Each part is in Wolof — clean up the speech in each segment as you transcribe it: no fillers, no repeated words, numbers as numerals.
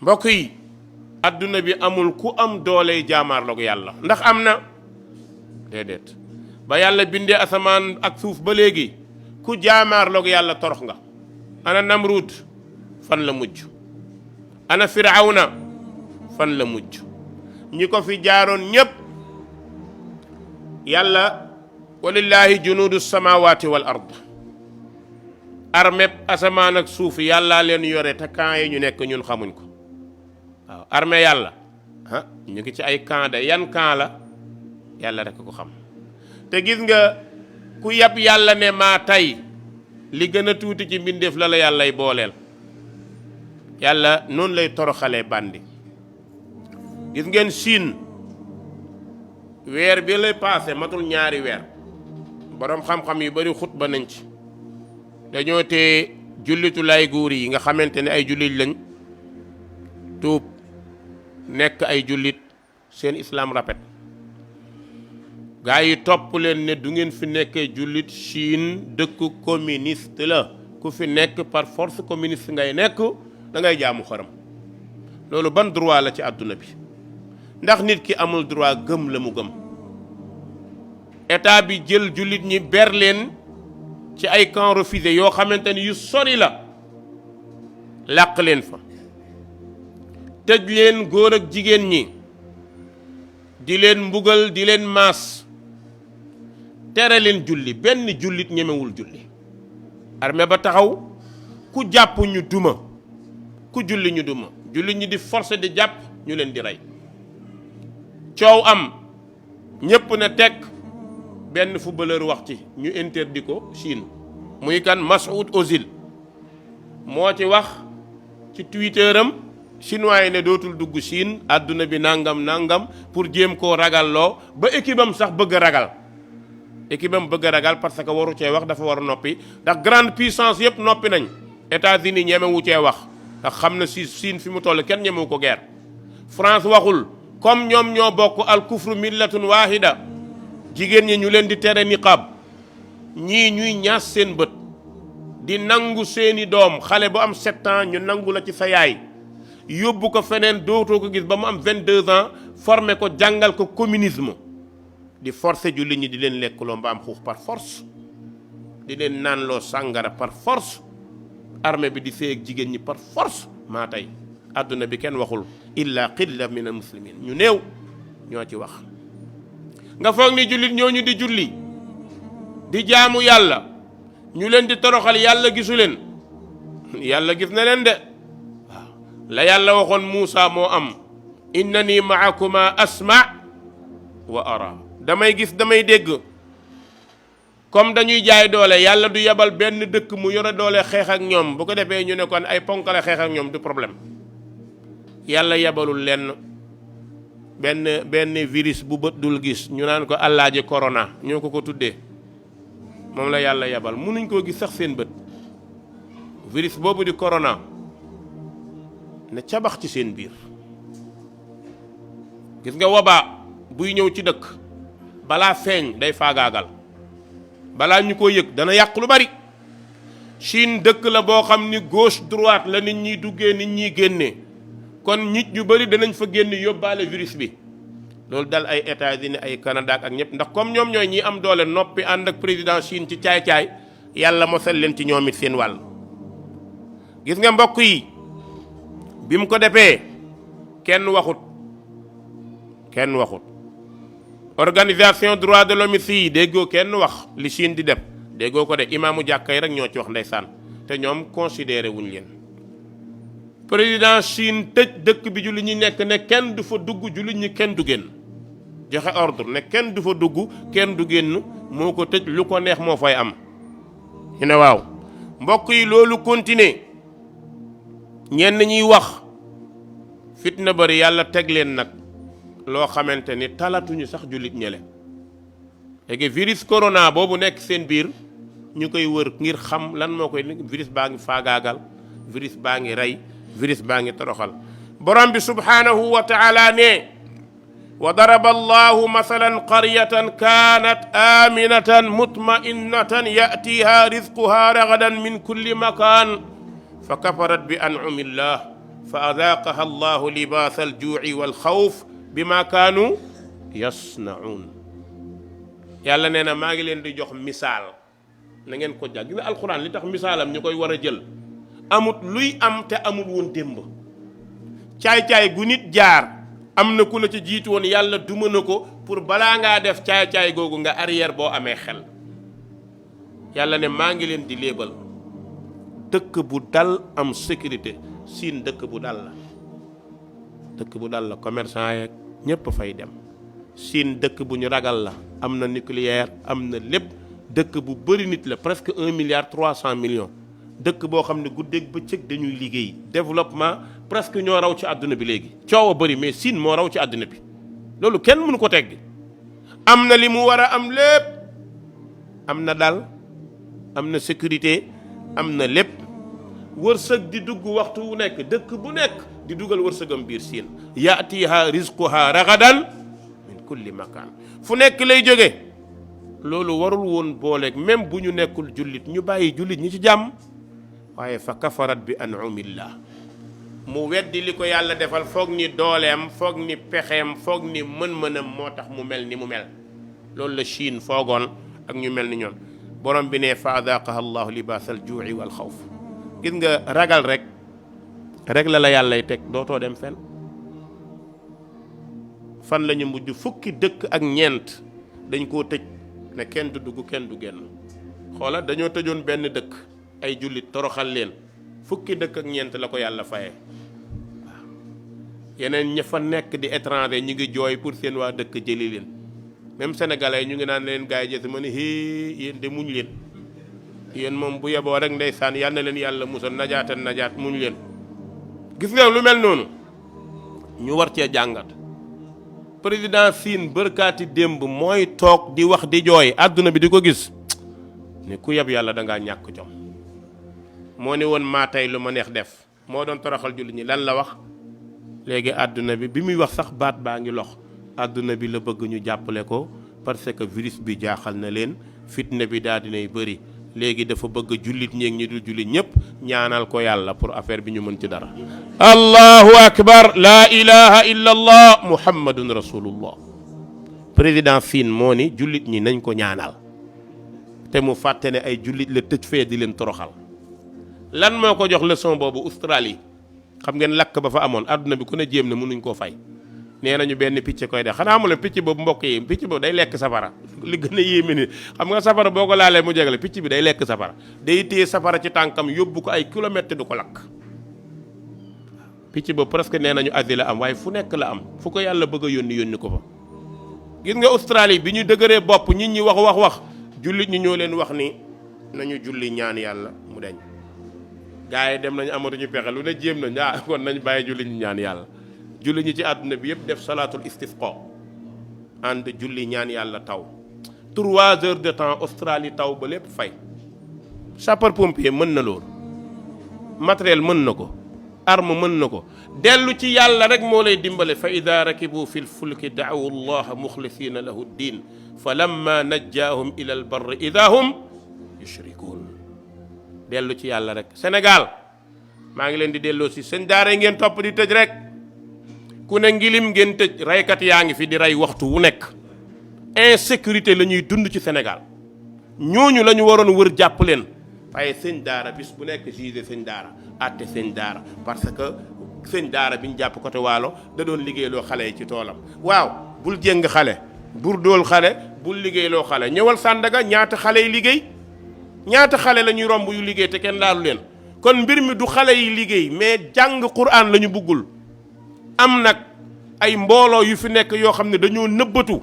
mbokk yi adduna bi amul ku am dooley jaamaarloog yàlla ndax am na déedéet ba yàlla bindee asamaan ak suuf ba léegi ku jaamaarloog yàlla torox nga. ana Namrud fan la mujj ana Firawna fan la mujj ñi ko fi jaaroon ñépp yàlla walillahi junuudu samawati wal ard armée asamaan ak suuf yàllaa leen yore te camp yi ñu nekk ñun xamuñ ko waaw armée yàlla ñu ngi ci ay camp de yan camp la yàlla rek ko xam te gis nga ku yab yàlla ne maa tey li gën a tuuti ci mbindeef la yàllay booleel yàlla noonu lay toroxalee bandi gis ngeen Chine weer bi lay paase matul ñaari weer boroom xam-xam yu bari xutba nañ ci dañoo tee jullitu lay guur yi nga xamante ne ay jullit lañ tuub nekk ay jullit seen islam rafet gaa yi topp leen ne du ngeen fi nekkee jullit Chine dëkku communiste la ku fi nekk par force communiste ngay nekk da ngay jaamu xaram loolu ban droit la ci àdduna bi ndax nit ki amul droit gëm la mu gëm état bi jël jullit ñi ber leen ci ay camps refusés yoo xamante ni yu sori la làq leen fa tëj leen góor ak jigéen ñi di leen mbugal di leen maas tere leen julli benn jullit ñemewul julli armée ba taxaw ku jàpp ñu duma ku julli ñu duma jullit ñi di forcer di jàpp ñu leen di rey coow am ñépp ne tekk benn footballeur wax ci ñu interdit ko Chine muy kan Masoud Ozil moo ci wax ci Twitteram chinois yi ne dootul dugg Chine àdduna bi nangam pour jéem koo ragalloo ba équipe am sax bëgg a ragal équipe am bëgg a ragal parce que waru cee wax dafa war a noppi ndax grande puissance yëpp noppi nañ États-Unis ñemewu cee wax ndax xam na si Chine fi mu toll kenn ñemewu ko guerre France waxul comme ñoom ñoo bokk al kufru millatun wahida jigéen ñi ñu leen di tere niqab ñii ñuy ñaas seen bët di nangu seeni doom xale bu am 7 ans ñu nangu la ci sa yaay yóbbu ko feneen dootoo ko gis ba mu am 22 ans formé ko jàngal ko communisme di forcer jullit ñi di leen lekkuloo mbaam xuux par force di leen naanloo sàngara par force armée bi di sëy ak jigéen ñi par force maa tey àdduna bi kenn waxul illa qilla min al muslimin ñu néew ñoo ci wax nga foog ni jullit ñooñu di julli di jaamu yàlla ñu leen di toroxal yàlla gisu leen yàlla gis na leen de waaw la yàlla waxoon Muusa moo am innani maakuma asma wa ara damay gis damay dégg comme dañuy jaay doole yàlla du yebal benn dëkk mu yore doole xeex ak ñoom bu ko defee ñu ne kon ay ponkale xeex ak ñoom du problème yàlla yebalul lenn benn virus bu bët dul gis ñu naan ko allaaji corona ñoo ko tuddee moom la yàlla yebal mënuñ koo gis sax seen bët virus boobu di corona ne cabax ci seen biir gis nga wabaa buy ñëw ci dëkk balaa feeñ day faagaagal balaa ñu ko yëg dana yàq lu bari Chine dëkk la boo xam ni gauche droite la nit ñiy duggee nit ñiy génnee kon nit ñu bari danañ fa génn yóbbaale virus bi loolu dal ay États-Unis ay Canada ak ñëpp ndax comme ñoom ñooy ñi am doole noppi ànd ak président Chine ci caay-caay yàlla mosal leen ci ñoom it seen wàll gis nga mbokk yi bi mu ko defee kenn waxut organisation droit de l'homme yi déggoo kenn wax li Chine di def déggoo ko de imaamu jàkka yi rek ñoo ci wax ndeysaan te ñoom considéré wuñ leen président Chine tëj dëkk bi jullit ñi nekk ne kenn du fa dugg jullit ñi kenn du génn joxe ordre ne kenn du fa dugg kenn du génn moo ko tëj lu ko neex moo fay am ñu ne waaw mbokk yi loolu continuer ñenn ñuy wax fitna bari yàlla teg leen nag loo xamante ni talatuñu sax jullit ñele léegi virus corona boobu nekk seen biir ñu koy wër ngir xam lan moo koy virus baa ngi faagaagal virus baa ngi rey virus baa ngi toroxal borom bi subhanahu wa taala ne wa daraba allahu masalan qaryatan kanat aminatan mutma'innatan ya'tiha rizquha ragadan min kulli makan fa kafarat bi an'ami llah fa adaaqaha allahu libaasa aljuuci walxawf bima kaanu yasnaun. yàlla nee na maa ngi leen di jox misaal na ngeen ko jàng. gis nga alquran li tax misaalam ñu koy war a jël, amut luy am te amul woon démb. caay-caay gu nit jaar am na ku la ci jiitu woon, yàlla duma na ko pour balaa ngaa def caay-caay googu nga arrière boo amee xel. yàlla ne maa ngi leen di léebal dëkk bu dal am sécurité. Siin dëkk bu dal la, dëkk bu dal la, commerçant yeeg ñépp fay dem. Siin dëkk bu ñu ragal la, am na nucléaire, am na lépp. dëkk bu bëri nit la, presque 1,3 milliard dëkk boo xam ne guddeeg bëccëg dañuy liggéey. développement presque ñoo raw ci àdduna bi léegi. coow a bëri mais Siin moo raw ci àdduna bi, loolu kenn mënu ko teggi. am na li mu war a am lépp, am na dal, am na sécurité, am na lépp. wërsëg di dugg waxtu wu nekk, dëkk bu nekk di dugal wërsëgam biir Siin. yaatiha rizquha ragadan min kulli makaan, fu nekk lay jóge. loolu warul woon booleeg même bu ñu nekkul jullit ñu bàyyi jullit ñi ci jàmm. waaye fa kafarat bi an'umillah, mu weddi li ko yàlla defal, foog ni dooleem, foog ni pexeem, foog ni mën-mënam moo tax mu mel ni mu mel. loolu la Chine foogoon ak ñu mel ni ñoom. borom bi ne fa adaaqaha allahu libaasal juu'i wal xawf. gis nga ragal rek la yàllay teg, dootoo dem fenn. fan la ñu mujj, fukki dëkk ak ñeent dañ koo tëj ne kenn du dugg kenn du génn. xoola dañoo tëjoon benn dëkk ay jullit toroxal leen, fukki dëkk ak ñeent la ko yàlla fayee. waaw yeneen ña fa nekk di étranger ñu ngi jooy pour seen waa dëkk jëli leen. même sénégalais ñu ngi naan leen gars yi jësi ma ne yéen de muñ leen, yéen moom bu yeboo rek ndeysaan yal na leen yàlla musal najaat muñ leen. gis nga lu mel noonu ñu war cee jàngat. président Siin bërkaati démb mooy toog di wax di jooy, àdduna bi di ko gis ne ku yeb yàlla da ngaa ñàkk jom. moo ne woon maa tey lu ma neex def, moo doon toroxal jullit ñi. lan la wax léegi? àdduna bi muy wax sax baat baa ngi lox. àdduna bi la bëgg ñu jàppale ko parce que virus bi jaaxal na leen, fitna bi daal dinay bëri. léegi dafa bëgg jullit ñeeg ñi dul jullit ñëpp ñaanal ko yàlla pour affaire bi ñu mën ci dara. allahu akbar, la ilaha illa allah muhammadun rasulullah. président Siin moo ni jullit ñi nañ ko ñaanal, te mu fàtte ne ay jullit la tëj fee di leen toroxal. lan moo ko jox leçon boobu? Australie xam ngeen lakk ba fa amoon, àdduna bi ku ne jéem na mënuñ koo fay. nee nañu benn picc koy def. xanaa amul picc boobu mbokk yi, picc boobu day lekk safara. li gën a yéeme ni xam nga safara boo ko laalee mu jegale, picc bi day lekk safara. day téye safara ci tànkam yóbbu ko ay kilomètres du ko lakk. picc boobu presque nee nañu Asie la am, waaye fu nekk la am, fu ko yàlla bëgg a yónni ko fa. gis nga Australie bi ñu dëgëree bopp, nit ñi wax jullit ñi ñoo leen wax ni nañu julli ñaan yàlla mu deñ. gars yi dem nañu amatuñu pexe, lu ne jéem nañ kon nañ bàyyi julli ñu ñaan yàlla. julli ñi ci àdduna bi yëpp def salaatul istisqa, ànd julli ñaan yàlla taw. 3 heures de temps Australie taw ba lépp fay. sapeur pompier mën na loolu, matériel mën na ko, arme mën na ko. dellu ci yàlla rek moo lay dimbale. fa ida rakibu fi lfulki daawu llaha muxlisina lahu ddin fa lamma najjaahum ila albarri ida hum yushrikuun. dellu ci yàlla rek. Sénégal maa ngi leen di delloo si seen daara ngeen topp di tëj rek, ku ne ngilim ngeen tëj. raykat yaa ngi fi di rey waxtu wu nekk. insécurité la ñuy dund ci Sénégal. ñooñu la ñu waroon wër jàpp leen. waaye sëñ daara bis bu nekk juge sëñ daara, àtte sëñ daara, parce que sëñ daara bi ñu jàpp côté Waalo da doon liggéeyloo xale yi ci toolam. waaw bul jéng xale, bul dóol xale, bul liggéeyloo xale. ñëwal Sandaga ñaata xale yi liggéey, ñaata xale la ñuy romb yu liggéey te kenn laalu leen. kon mbir mi du xale yi liggéey, mais jàng Qur'an la ñu buggul. am nag ay mbooloo yu fi nekk yoo xam ne dañoo nëbbatu,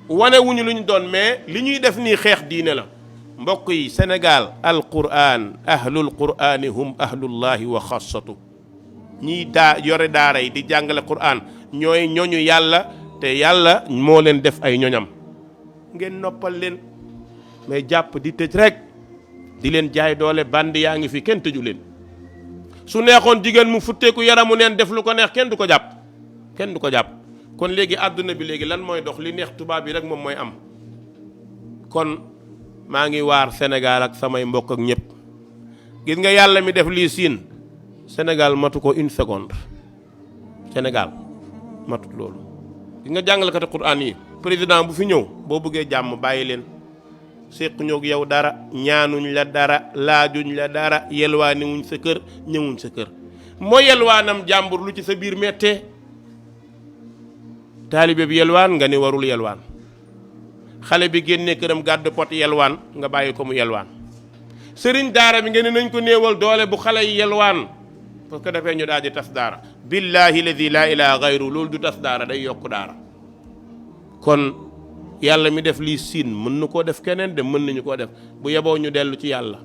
wane wuñu lu ñu doon, mais li ñuy def nii xeex diine la. mbokk yi Sénégal alquran, ahlul qur'ani hum ahlullahi wa xassatu. ñiy yore daara yi di jàngale Qur'an ñooy ñoñu yàlla, te yàlla moo leen def ay ñoñam. ngeen noppal leen, mais jàpp di tëj rek, di leen jaay doole. bandi yaa ngi fi, kenn tëju leen. su neexoon jigéen mu futteeku yaramu neen def lu ko neex, kenn du ko jàpp, kenn du ko jàpp. kon léegi àdduna bi léegi lan mooy dox? li neex tubaab bi rek moom mooy am. kon maa ngi waar Sénégal ak samay mbokk ak ñëpp. gis nga yàlla mi def lii Siin, Sénégal matu ko une seconde. Sénégal matut loolu. Gi nga jàngalekati Qur'an yi président bu fi ñëw boo bëggee jàmm bàyyi leen séq ñoog yow dara, ñaanuñ la dara, laajuñ la dara, yelwaani wuñ sa kër, ñëwuñ sa kër. moo yelwaanam jàmbur lu ci sa biir mettee taalibe bi yelwaan nga ni warul yelwaan, xale bi génnee këram gàddu pot yelwaan nga bàyyi ko mu yelwaan, sëriñ daara bi nga ne nañ ko néewal doole bu xale yi yelwaan parce que dafay ñu daal di tas daara. billahi ladi laa ilaha gayru loolu du tas daara, day yokk daara. kon yàlla mi def lii siin mën na koo def keneen de, mën nañu koo def bu yeboo ñu dellu ci yàlla.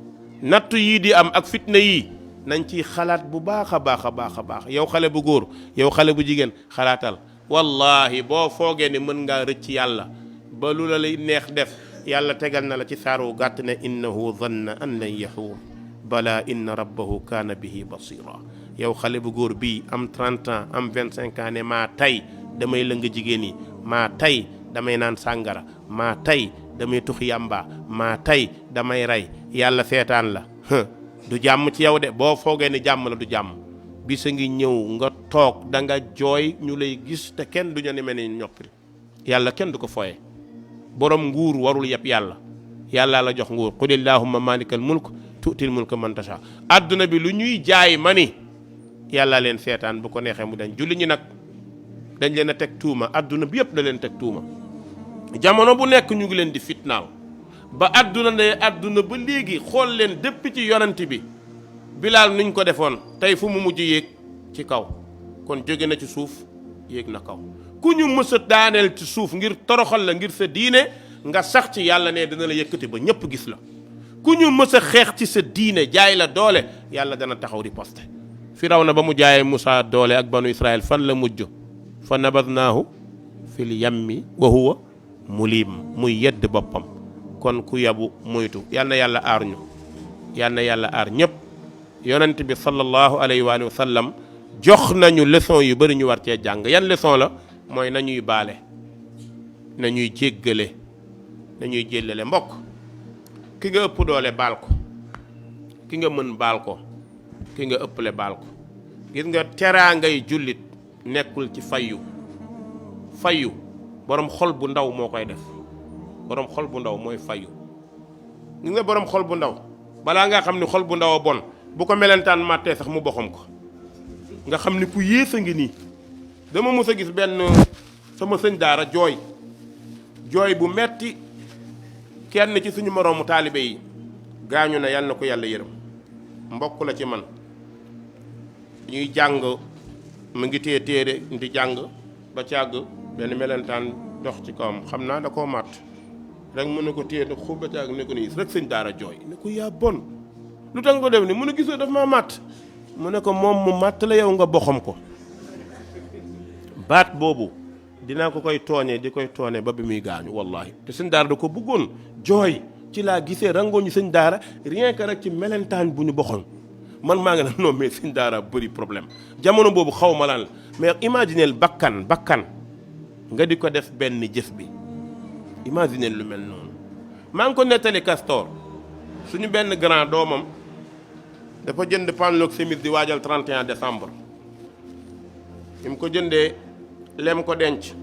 nattu yii di am ak fitna yii nañ ciy xalaat bu baax a baax a baax a baax. yow xale bu góor, yow xale bu jigéen, xalaatal wallahi boo foogee ne mën ngaa rëcc yàlla ba lu la lay neex def yàlla tegal na la ci saar wu gàtt ne innahu zanna an lan yaxuur bala inna rabbahu kaana bihi basira. yow xale bu góor bii am 30 ans am 25 ans ne maa tey damay lëng jigéen yi, maa tey damay naan sàngara, maa tey damay tux yàmba, maa tey damay rey, yàlla seetaan la. du jàmm ci yow de. boo foogee ne jàmm la du jàmm. bisa ngi ñëw nga toog da nga jooy ñu lay gis te kenn du ñu ne mel ni ñoppil. yàlla kenn du ko foye. borom nguur warul yëpp yàlla. yàlla la jox nguur qul illahumma malikal mulk tuutil mulka man tasha. adduna bi lu ñuy jaay ma ni yàlla leen seetaan bu ko neexee mu dañ. julli ñi nag dañ leen a teg tuuma, adduna bi yëpp da leen teg tuuma. jamono bu nekk ñu ngi leen di fitnaal ba adduna ne adduna ba léegi xool leen depuis ci yonent bi Bilaal nuñ ko defoon tey fu mu mujj yéeg ci kaw. kon jóge na ci suuf yéeg na kaw. ku ñu mës a daaneel ci suuf ngir toroxal la ngir sa diine nga sax ci yàlla ne dana la yëkkati ba ñëpp gis la. ku ñu mës a xeex ci sa diine jaay la doole yàlla dana taxaw riposte. Firawna ba mu jaayee Musaa doole ak banu Israël fan la mujj fa nabadnaahu fil yammi wa huwa mulim, muy yedd boppam. kon ku yabu moytu. yal na yàlla aar ñu, yal na yàlla aar ñëpp. yonent bi sallallahu alayhi wa sallam jox nañu leçon yu bëri ñu war cee jàng. yan leçon la mooy nañuy baale, nañuy jéggale, nañuy jéllale. mbokk ki nga ëpp doole baal ko, ki nga mën baal ko, ki nga ëpple baal ko. gis nga teraangay jullit nekkul ci fayu. borom xol bu ndaw moo koy def. borom xol bu ndaw mooy fayu. gis nga borom xol bu ndaw balaa nga xam ni xol bu ndaw a bon bu ko melentaan màttee sax mu boxam ko nga xam ni ku yées a ngi nii. dama mës a gis benn sama sëñ daara jooy bu metti kenn ci suñu moroomu taalibe yi gaañu na, yàlla na ko yàlla yërëm. mbokk la ci man, ñuy jàng mu ngi téye téere di jàng ba càgg benn melentaan dox ci kawam, xam naa da koo màtt rek mën na ko téye da xub ba càgg ne ko nii rek sëñ daara jooy ne ko yaa bon lu tax nga ko def ni mu ne gisoo daf maa màtt. mu ne ko moom mu màtt la yow nga boxam ko. baat boobu dinaa ko koy tooñee di koy tooñee ba bi muy gaañu wallahi. te sëñ daara da ko bëggoon jooy ci laa gisee rangooñu sëñ daara rien que rek ci melentaan bu ñu boxoon. man maa ngi ne non mais sëñ daara bëri problème jamono boobu xaw ma lan la mais imagineel bakkan nga di ko def benn jëf bi. imagineel lu mel noonu. maa ngi ko nettali Castor suñu benn grand doomam dafa jënd panloog semis di waajal 31 décembre. bi mu ko jëndee lem ko denc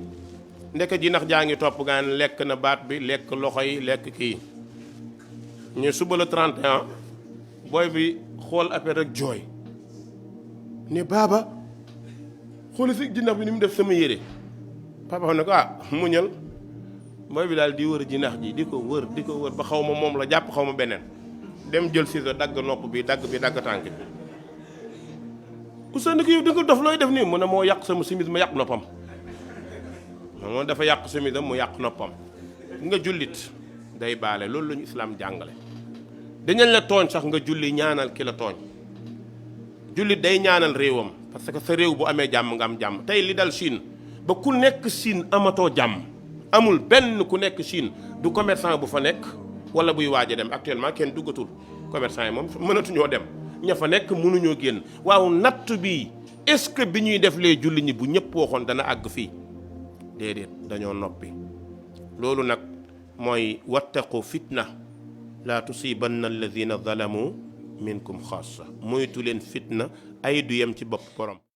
ndeke jinax jaa ngi topp gaan lekk na baat bi, lekk loxo yi, lekk kii. ñu suba la 31 booy bi xool affaire rek jooy ne baaba xool si jinax bi ni mu def sama yére. papa xam ne ko muñal. booy bi daal di wër jinax ji di ko wër ba xaw ma moom la jàpp xaw ma beneen dem jël ciseau dagg nopp bi dagg tànk bi. Ousseynou ko yow di nga dof looy def nii mu ne moo yàq sama simis ma yàq noppam. moom dafa yàq simisam mu yàq noppam. nga jullit day baale, loolu la ñu islaam jàngale. dañañ la tooñ sax nga julli ñaanal ki la tooñ. jullit day ñaanal réewam parce que sa réew bu amee jàmm nga am jàmm. tey li dal Chine ba ku nekk Chine amatoo jàmm. amul benn ku nekk Chine du commerçant bu fa nekk wala buy waaj a dem. actuellement kenn duggatul commerçant yi moom mënatuñoo dem. ña fa nekk mënuñoo génn. waaw natt bi est-ce que bi ñuy def lee julli ñi bu ñëpp waxoon dana àgg fii déedéet dañoo noppi. loolu nag mooy wattaqu fitna laa tusibanna alladina zalamu minkum xaasa. moytu leen fitna ay du yem ci bopp borom.